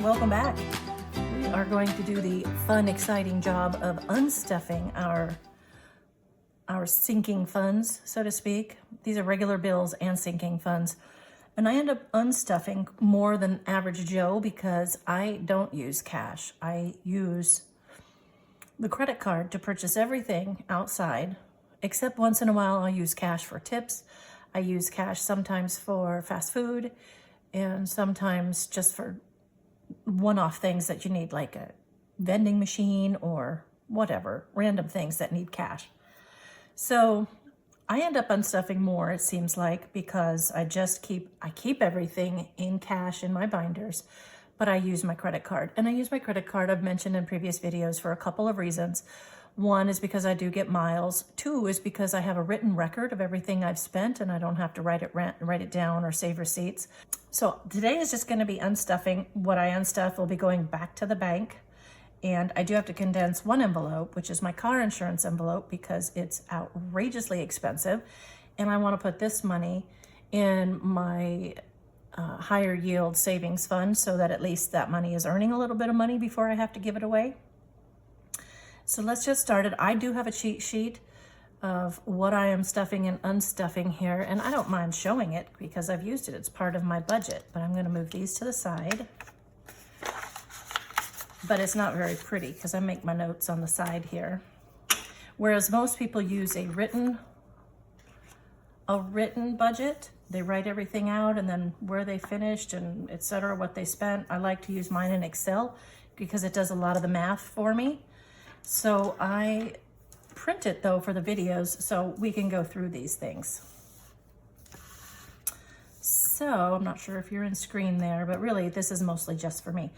welcome back. We are going to do the fun, exciting job of unstuffing our sinking funds, so to speak. These are regular bills and sinking funds. And I end up unstuffing more than average Joe because I don't use cash. I use the credit card to purchase everything outside, except once in a while I'll use cash for tips. I use cash sometimes for fast food and sometimes just for one-off things that you need, like a vending machine or whatever, random things that need cash. So I end up unstuffing more, it seems like, because I keep everything in cash in my binders, but I use my credit card. And I use my credit card, I've mentioned in previous videos, for a couple of reasons. One is because I do get miles. Two is because I have a written record of everything I've spent and I don't have to write it down or save receipts. So today is just going to be unstuffing. What I unstuff will be going back to the bank. And I do have to condense one envelope, which is my car insurance envelope, because it's outrageously expensive. And I want to put this money in my higher yield savings fund so that at least that money is earning a little bit of money before I have to give it away. So let's just start it. I do have a cheat sheet of what I am stuffing and unstuffing here, and I don't mind showing it because I've used it. It's part of my budget, but I'm going to move these to the side. But it's not very pretty because I make my notes on the side here. Whereas most people use a written budget. They write everything out and then where they finished and etc., what they spent. I like to use mine in Excel because it does a lot of the math for me. So I print it though for the videos so we can go through these things. So I'm not sure if you're in screen there, but really this is mostly just for me.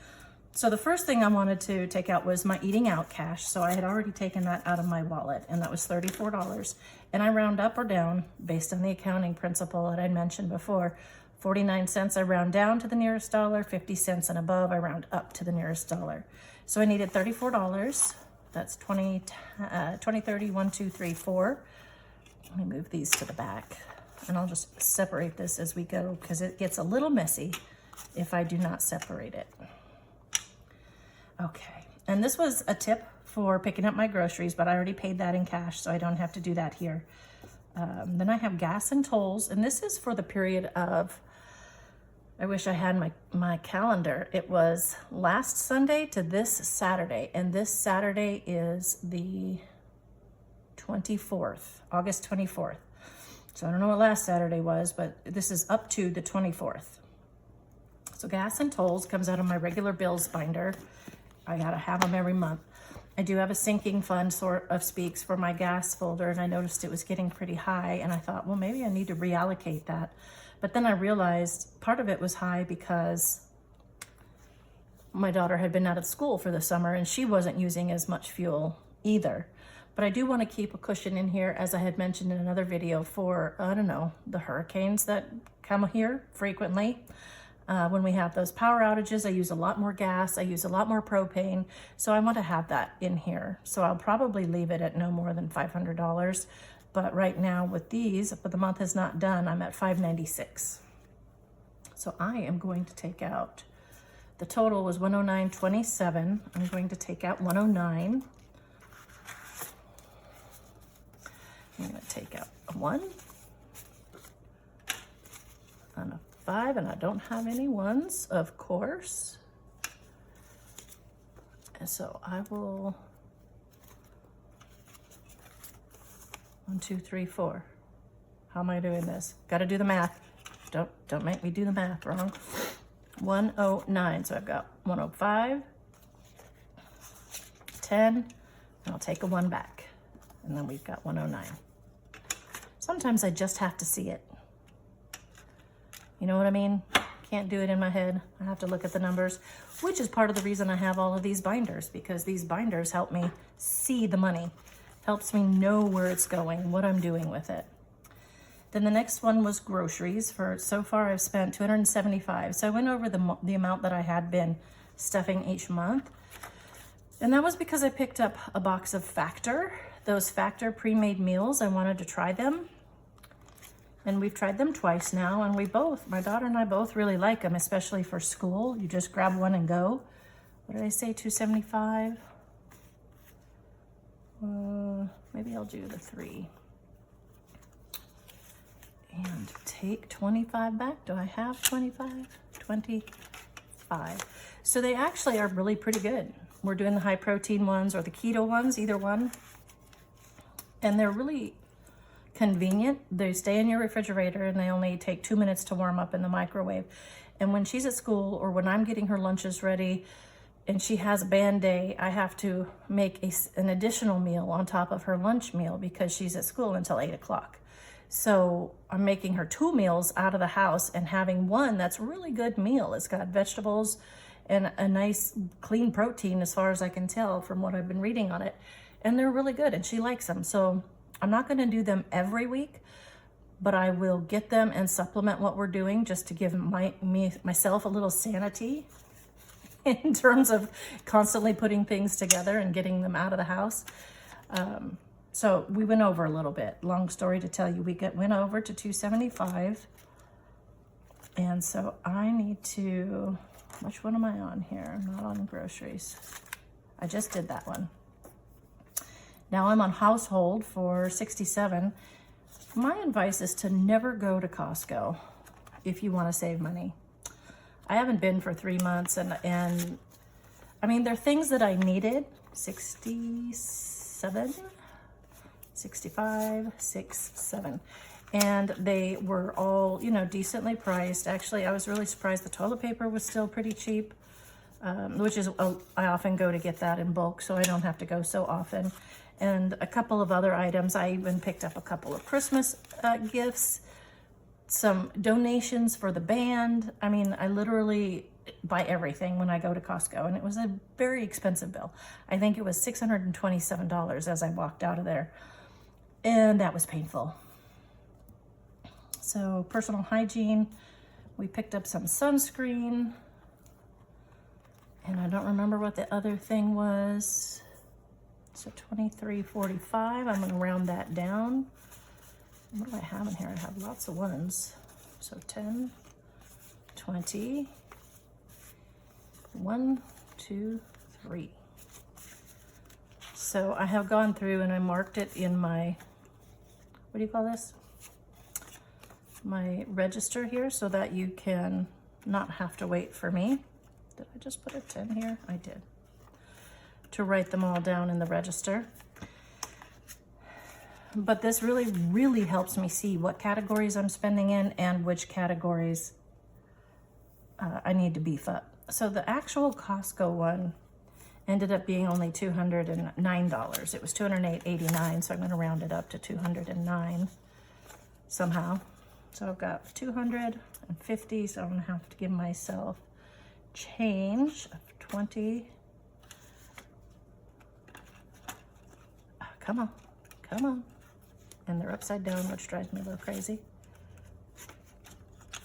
So the first thing I wanted to take out was my eating out cash. So I had already taken that out of my wallet and that was $34. And I round up or down based on the accounting principle that I mentioned before. 49 cents I round down to the nearest dollar, 50 cents and above I round up to the nearest dollar. So I needed $34. That's 20, 30, 1, 2, 3, 4. Let me move these to the back and I'll just separate this as we go because it gets a little messy if I do not separate it. Okay, and this was a tip for picking up my groceries, but I already paid that in cash, so I don't have to do that here. Then I have gas and tolls, and this is for the period of, I wish I had my calendar. It was last Sunday to this Saturday, and this Saturday is the 24th, August 24th. So I don't know what last Saturday was, but this is up to the 24th. So gas and tolls comes out of my regular bills binder. I gotta have them every month. I do have a sinking fund, sort of speaks, for my gas folder, and I noticed it was getting pretty high, and I thought, well, maybe I need to reallocate that. But then I realized part of it was high because my daughter had been out of school for the summer, and she wasn't using as much fuel either. But I do want to keep a cushion in here, as I had mentioned in another video, for, I don't know, the hurricanes that come here frequently. When we have those power outages, I use a lot more gas, I use a lot more propane, so I want to have that in here. So I'll probably leave it at no more than $500, but right now with these, but the month is not done, I'm at $596. So I am going to take out, the total was $109.27, I'm going to take out $109. I'm going to take out a 1 and a 5, and I don't have any ones, of course. And so I will 1, 2, 3, 4. How am I doing this? Got to do the math. Don't make me do the math wrong. 109. So I've got 105, 10, and I'll take a 1 back, and then we've got 109. Sometimes I just have to see it. You know what I mean? Can't do it in my head. I have to look at the numbers, which is part of the reason I have all of these binders, because these binders help me see the money, helps me know where it's going, what I'm doing with it. Then the next one was groceries. So far I've spent $275. So I went over the amount that I had been stuffing each month. And that was because I picked up a box of Factor, those Factor pre-made meals. I wanted to try them. And we've tried them twice now, and my daughter and I both really like them, especially for school. You just grab one and go. What did I say, $2.75? Maybe I'll do the 3. And take 25 back. Do I have 25? 25. So they actually are really pretty good. We're doing the high protein ones or the keto ones, either one. And they're really convenient. They stay in your refrigerator and they only take 2 minutes to warm up in the microwave. And when she's at school or when I'm getting her lunches ready and she has a band day, I have to make an additional meal on top of her lunch meal because she's at school until 8 o'clock. So I'm making her 2 meals out of the house and having one that's a really good meal. It's got vegetables and a nice clean protein as far as I can tell from what I've been reading on it. And they're really good and she likes them. So I'm not going to do them every week, but I will get them and supplement what we're doing just to give myself a little sanity in terms of constantly putting things together and getting them out of the house. So we went over a little bit. Long story to tell you, we went over to $2.75. And so I need to, which one am I on here? I'm not on groceries. I just did that one. Now I'm on household for $67. My advice is to never go to Costco if you want to save money. I haven't been for 3 months and I mean, they're things that I needed. 67, 65, 6, 7. And they were all, you know, decently priced. Actually, I was really surprised the toilet paper was still pretty cheap, which is, I often go to get that in bulk, so I don't have to go so often. And a couple of other items. I even picked up a couple of Christmas gifts, some donations for the band. I mean, I literally buy everything when I go to Costco, and it was a very expensive bill. I think it was $627 as I walked out of there, and that was painful. So personal hygiene, we picked up some sunscreen, and I don't remember what the other thing was. So $23.45, I'm gonna round that down. What do I have in here? I have lots of ones. So 10, 20, 1, 2, 3. So I have gone through and I marked it in my, what do you call this? My register here so that you can not have to wait for me. Did I just put a 10 here? I did. To write them all down in the register. But this really, really helps me see what categories I'm spending in and which categories I need to beef up. So the actual Costco one ended up being only $209. It was $208.89, so I'm gonna round it up to $209 somehow. So I've got $250, so I'm gonna have to give myself change of 20. Come on, come on. And they're upside down, which drives me a little crazy.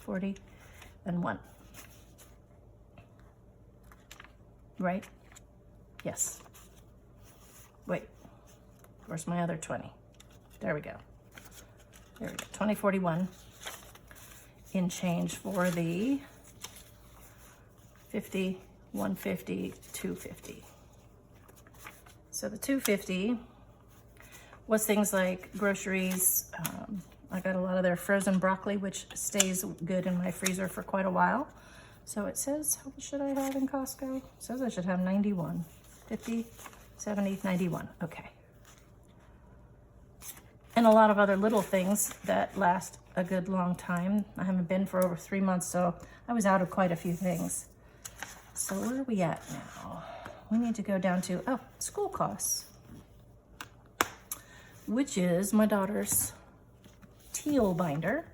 40 and 1. Right? Yes. Wait, where's my other 20? There we go. There we go, 2041 in change for the 50, 150, 250. So the 250 was things like groceries. I got a lot of their frozen broccoli, which stays good in my freezer for quite a while. So it says, how much should I have in Costco? It says I should have 91, 50, 70, 91, okay. And a lot of other little things that last a good long time. I haven't been for over 3 months, so I was out of quite a few things. So where are we at now? We need to go down to, oh, school costs, which is my daughter's teal binder.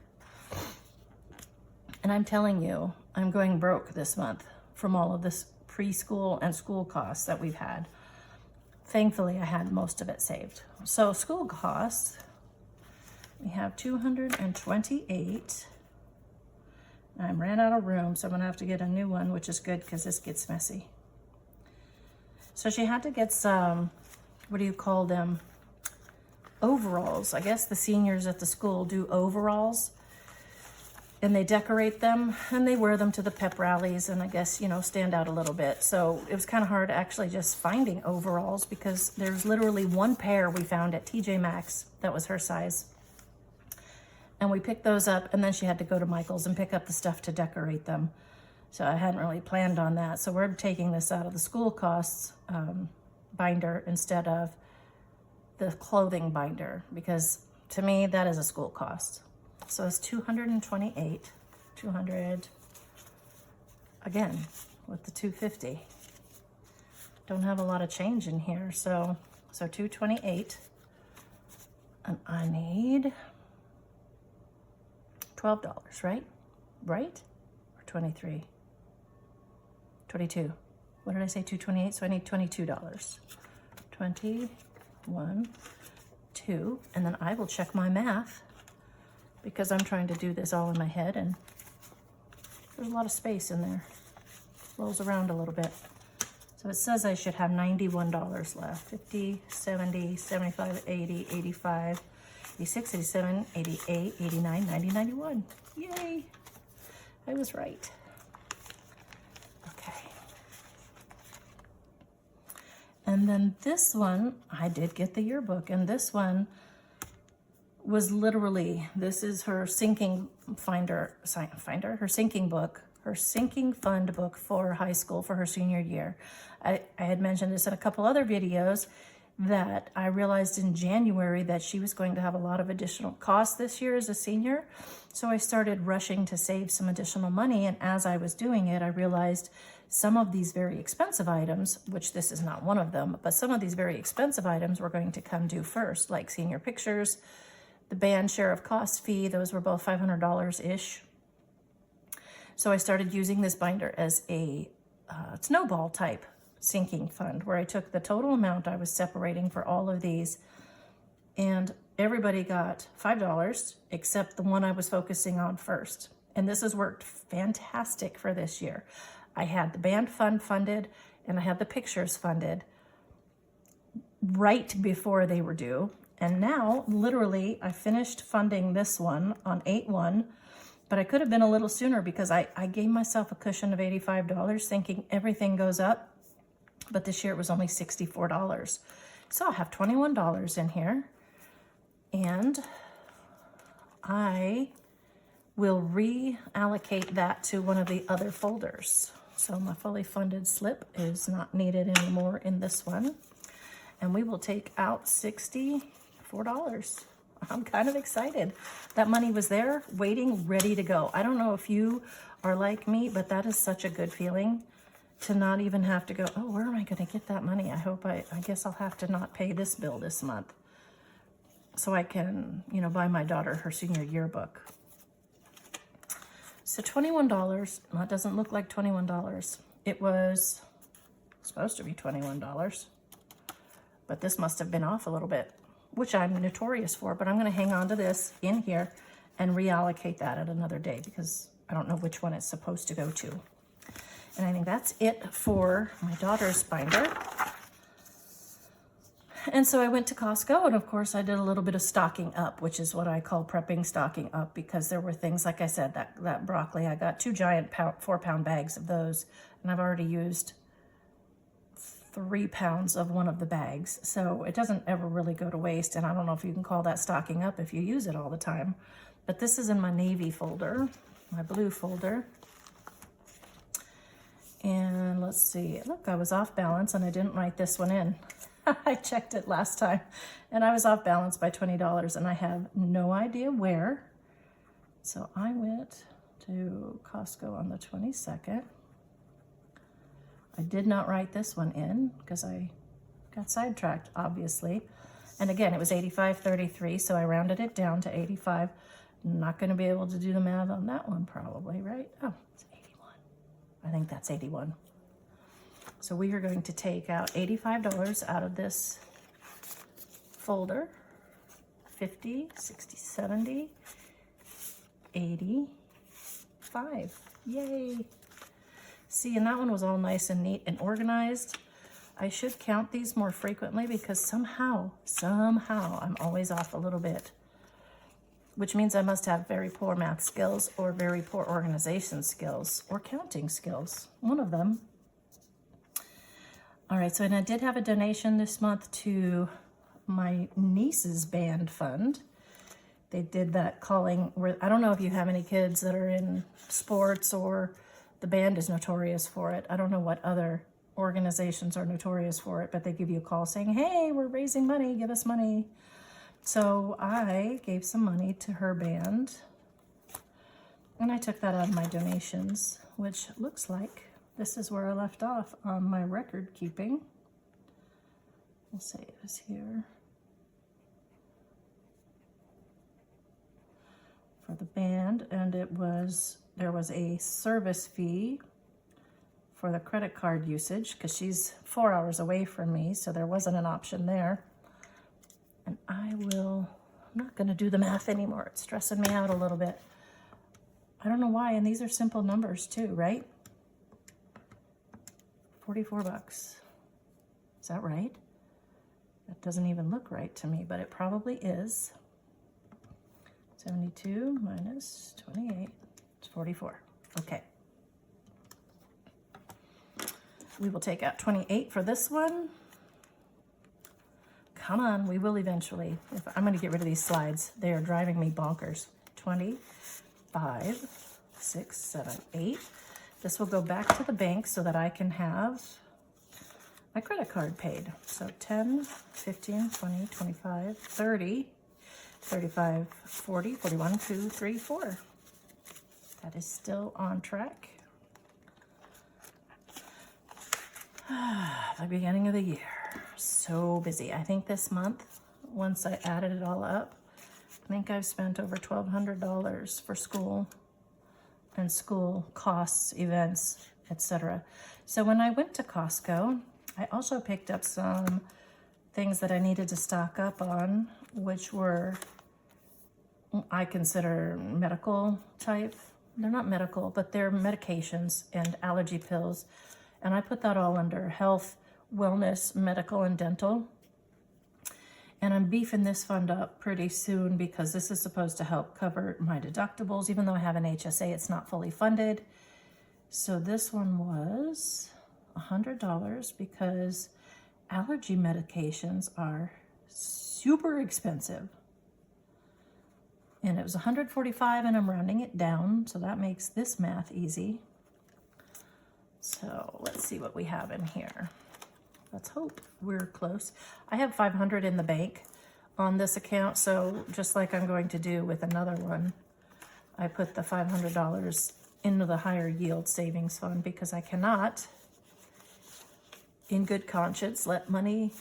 And I'm telling you, I'm going broke this month from all of this preschool and school costs that we've had. Thankfully, I had most of it saved. So school costs, we have 228. I ran out of room, so I'm gonna have to get a new one, which is good because this gets messy. So she had to get some, what do you call them? overalls. I guess the seniors at the school do overalls, and they decorate them and they wear them to the pep rallies, and I guess, you know, stand out a little bit. So it was kind of hard actually just finding overalls, because there's literally one pair we found at TJ Maxx that was her size. And we picked those up, and then she had to go to Michael's and pick up the stuff to decorate them. So I hadn't really planned on that. So we're taking this out of the school costs binder instead of the clothing binder, because to me that is a school cost. So it's $228, 200 again with the 250. Don't have a lot of change in here, so $228, and I need $12, right? Right? Or 23? 22. What did I say? 228. So I need $22. 21, 2, and then I will check my math, because I'm trying to do this all in my head, and there's a lot of space in there. Rolls around a little bit. So it says I should have $91 left. 50, 70, 75, 80, 85, 86, 87, 88, 89, 90, 91. Yay! I was right. Okay. And then this one, I did get the yearbook, and this one was literally, this is her sinking her sinking book, her sinking fund book for high school for her senior year. I had mentioned this in a couple other videos, that I realized in January that she was going to have a lot of additional costs this year as a senior. So I started rushing to save some additional money. And as I was doing it, I realized some of these very expensive items, which this is not one of them, but some of these very expensive items were going to come due first, like senior pictures, the band share of cost fee. Those were both $500-ish. So I started using this binder as a snowball type sinking fund, where I took the total amount I was separating for all of these, and everybody got $5 except the one I was focusing on first. And this has worked fantastic for this year. I had the band fund funded, and I had the pictures funded right before they were due. And now, literally, I finished funding this one on 8/1, but I could have been a little sooner, because I gave myself a cushion of $85 thinking everything goes up. But this year it was only $64. So I'll have $21 in here, and I will reallocate that to one of the other folders. So my fully funded slip is not needed anymore in this one, and we will take out $64. I'm kind of excited. That money was there waiting, ready to go. I don't know if you are like me, but that is such a good feeling, to not even have to go, oh, where am I going to get that money? I guess I'll have to not pay this bill this month, so I can, you know, buy my daughter her senior yearbook. So $21, that doesn't look like $21. It was supposed to be $21, but this must have been off a little bit, which I'm notorious for, but I'm going to hang on to this in here and reallocate that at another day, because I don't know which one it's supposed to go to. And I think that's it for my daughter's binder. And so I went to Costco, and of course I did a little bit of stocking up, which is what I call prepping stocking up, because there were things, like I said, that broccoli, I got 2 giant 4-pound bags of those, and I've already used 3 pounds of one of the bags. So it doesn't ever really go to waste, and I don't know if you can call that stocking up if you use it all the time. But this is in my navy folder, my blue folder. And let's see, look, I was off balance, and I didn't write this one in. I checked it last time, and I was off balance by $20, and I have no idea where. So I went to Costco on the 22nd. I did not write this one in because I got sidetracked, obviously. And again, it was $85.33, so I rounded it down to 85. I'm not going to be able to do the math on that one probably, right? Oh, it's 81. I think that's 81. So we are going to take out $85 out of this folder. 50, 60, 70, 85. Yay. See, and that one was all nice and neat and organized. I should count these more frequently because somehow I'm always off a little bit, which means I must have very poor math skills or very poor organization skills or counting skills, one of them. All right, so and I did have a donation this month to my niece's band fund. They did that calling where, I don't know if you have any kids that are in sports or the band is notorious for it. I don't know what other organizations are notorious for it, but they give you a call saying, hey, we're raising money, give us money. So I gave some money to her band, and I took that out of my donations, which looks like this is where I left off on my record keeping. We'll say it was here. For the band, and there was a service fee for the credit card usage because she's 4 hours away from me, so there wasn't an option there. And I'm not going to do the math anymore. It's stressing me out a little bit. I don't know why, and these are simple numbers too, right? 44 bucks. Is that right? That doesn't even look right to me, but it probably is. 72 minus 28, it's 44. Okay. We will take out 28 for this one. Come on, we will eventually. I'm going to get rid of these slides. They are driving me bonkers. 25, 6, 7, 8. This will go back to the bank so that I can have my credit card paid. So 10, 15, 20, 25, 30, 35, 40, 41, 2, 3, 4. That is still on track. The beginning of the year. So busy. I think this month, once I added it all up, I think I've spent over $1,200 for school and school costs, events, etc. So when I went to Costco, I also picked up some things that I needed to stock up on, which were, I consider medical type. They're not medical, but they're medications and allergy pills. And I put that all under health, wellness, medical, and dental. And I'm beefing this fund up pretty soon because this is supposed to help cover my deductibles. Even though I have an HSA, it's not fully funded. So this one was $100 because allergy medications are super expensive. And it was $145 and I'm rounding it down. So that makes this math easy. So let's see what we have in here. Let's hope we're close. I have $500 in the bank on this account. So just like I'm going to do with another one, I put the $500 into the higher yield savings fund because I cannot, in good conscience, let money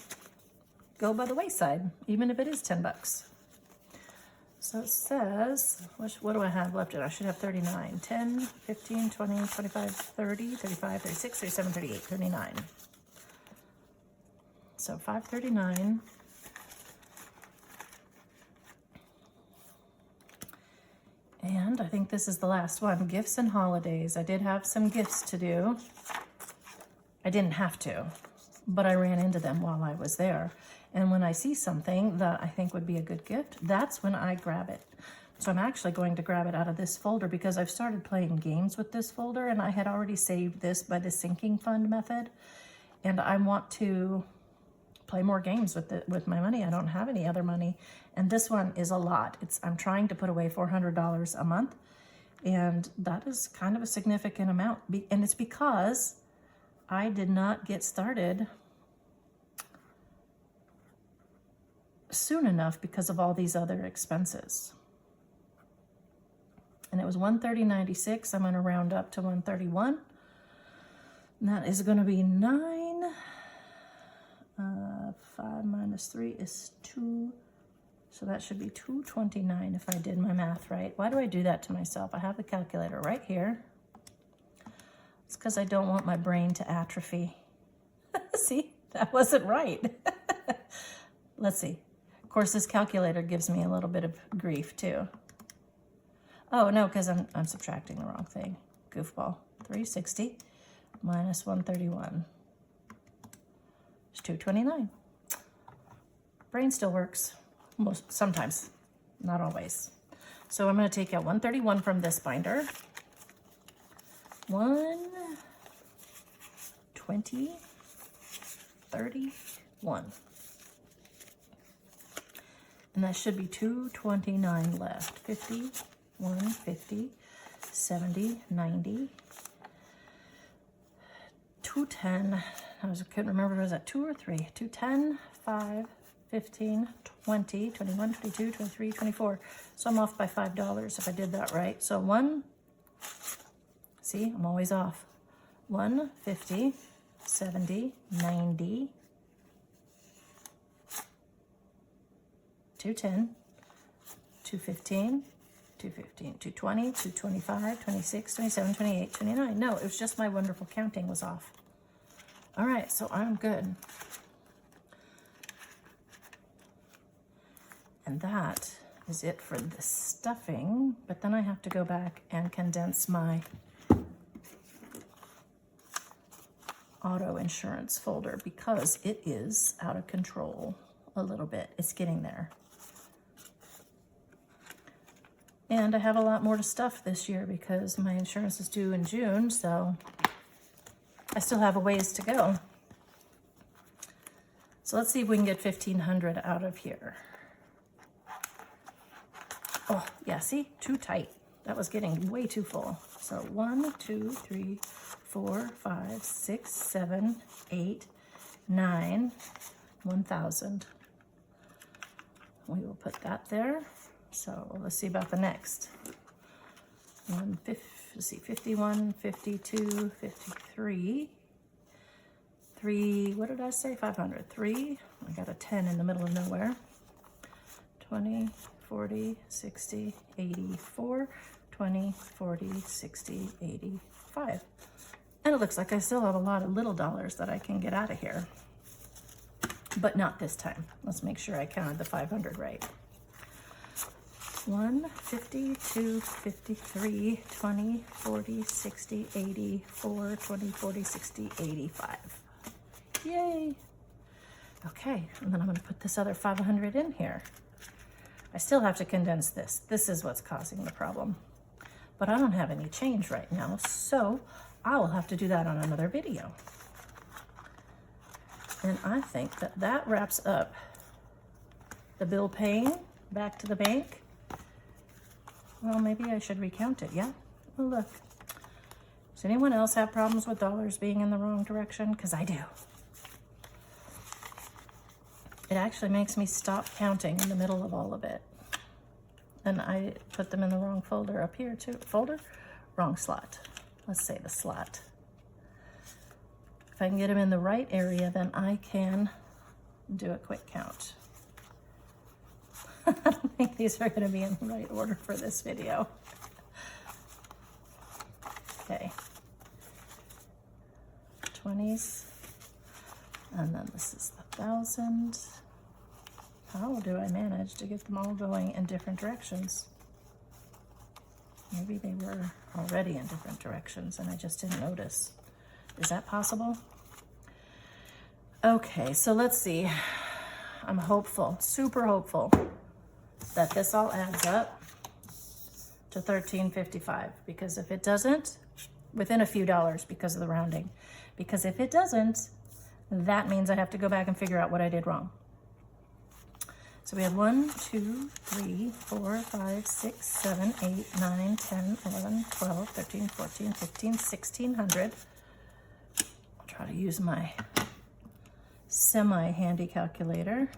go by the wayside, even if it is 10 bucks. So it says, what do I have left? I should have 39. 10, 15, 20, 25, 30, 35, 36, 37, 38, 39. So 539. And I think this is the last one, gifts and holidays. I did have some gifts to do. I didn't have to, but I ran into them while I was there. And when I see something that I think would be a good gift, that's when I grab it. So I'm actually going to grab it out of this folder because I've started playing games with this folder and I had already saved this by the sinking fund method. And I want to play more games with my money. I don't have any other money. And this one is a lot. I'm trying to put away $400 a month. And that is kind of a significant amount. And it's because I did not get started soon enough because of all these other expenses. And it was $130.96. I'm going to round up to $131. And that is going to be 9. 5 minus 3 is 2. So that should be $229 if I did my math right. Why do I do that to myself? I have the calculator right here. It's because I don't want my brain to atrophy. See, that wasn't right. Let's see. Of course, this calculator gives me a little bit of grief too. Oh no, because I'm subtracting the wrong thing. Goofball. 360 minus 131. It's $2.29. Brain still works, sometimes, not always. So I'm going to take out $131 from this binder. $120.31. And that should be $2.29 left. 50, 150, 70, 90, 210. I couldn't remember, was that 2 or 3? 210, 5, 15, 20, 21, 22, 23, 24. So I'm off by $5 if I did that right. So see, I'm always off. 150, 70, 90, 210, 215, 215, 220, 225, 26, 27, 28, 29. No, it was just my wonderful counting was off. All right, so I'm good. And that is it for the stuffing, but then I have to go back and condense my auto insurance folder because it is out of control a little bit. It's getting there. And I have a lot more to stuff this year because my insurance is due in June, so I still have a ways to go. So let's see if we can get 1,500 out of here. Oh, yeah, see? Too tight. That was getting way too full. So 1, 2, 3, 4, 5, 6, 7, 8, 9, 1,000. We will put that there. So let's see about the next. 51, 52, 53. 3, what did I say? 500. 3, I got a 10 in the middle of nowhere. 20, 40, 60, 84, 20, 40, 60, 85. And it looks like I still have a lot of little dollars that I can get out of here. But not this time. Let's make sure I counted the 500 right. 1, 50, 2, 53, 20, 40, 60, 84, 20, 40, 60, 85. Yay! Okay, and then I'm going to put this other 500 in here. I still have to condense this. This is what's causing the problem. But I don't have any change right now, so I will have to do that on another video. And I think that that wraps up the bill paying back to the bank. Well, maybe I should recount it, yeah? Well, look. Does anyone else have problems with dollars being in the wrong direction? Because I do. It actually makes me stop counting in the middle of all of it. And I put them in the wrong folder up here too. Folder? Wrong slot. Let's say the slot. If I can get them in the right area, then I can do a quick count. I don't think these are going to be in the right order for this video. Okay. 20s. And then this is the 1,000. How do I manage to get them all going in different directions? Maybe they were already in different directions and I just didn't notice. Is that possible? Okay, so let's see. I'm hopeful, super hopeful, that this all adds up to $13.55, because if it doesn't, within a few dollars because of the rounding, because if it doesn't, that means I have to go back and figure out what I did wrong. So we have 1, 2, 3, 4, 5, 6, 7, 8, 9, 10, 11, 12, 13, 14, 15, 1,600. I'll try to use my semi-handy calculator.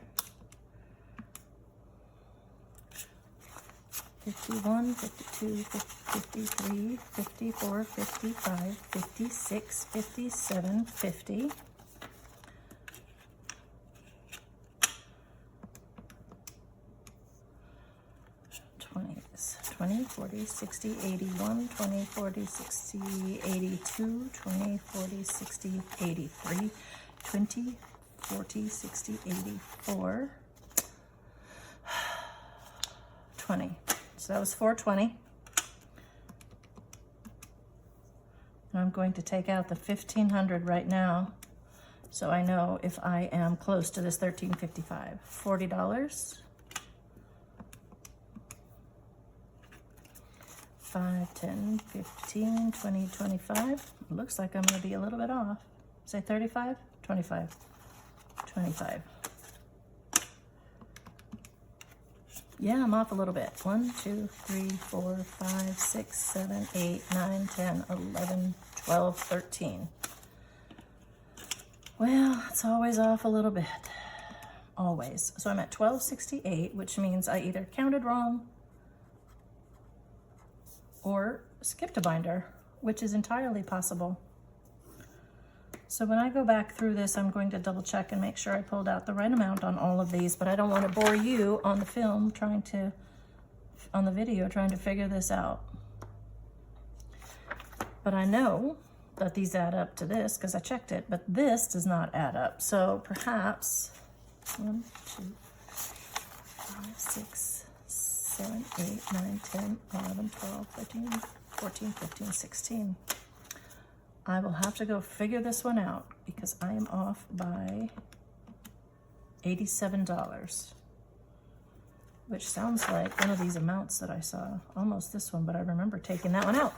51, 52, 53, 54, 55, 56, 57, 50. 20, 40, 60, 81, 20, 40, 60, 82, 20, 40, 60, 83, 20, 40, 60, 84, 20. So that was 420. And I'm going to take out the 1,500 right now so I know if I am close to this $13.55. $40. 5, 10, 15, 20, 25. Looks like I'm going to be a little bit off. Say 35, 25, 25. Yeah, I'm off a little bit. 1, 2, 3, 4, 5, 6, 7, 8, 9, 10, 11, 12, 13. Well, it's always off a little bit. Always. So I'm at 1268, which means I either counted wrong or skipped a binder, which is entirely possible. So when I go back through this, I'm going to double check and make sure I pulled out the right amount on all of these, but I don't want to bore you on the film on the video trying to figure this out. But I know that these add up to this because I checked it, but this does not add up. So perhaps 1, 2, 5, 6, 7, 8, 9, 10, 11, 12, 13, 14, 15, 16. I will have to go figure this one out because I am off by $87, which sounds like one of these amounts that I saw, almost this one, but I remember taking that one out.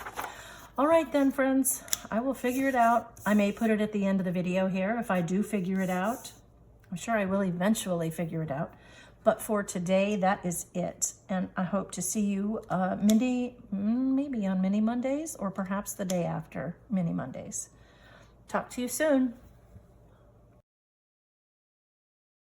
All right then, friends, I will figure it out. I may put it at the end of the video here if I do figure it out. I'm sure I will eventually figure it out. But for today, that is it. And I hope to see you, maybe on Mini Mondays or perhaps the day after Mini Mondays. Talk to you soon.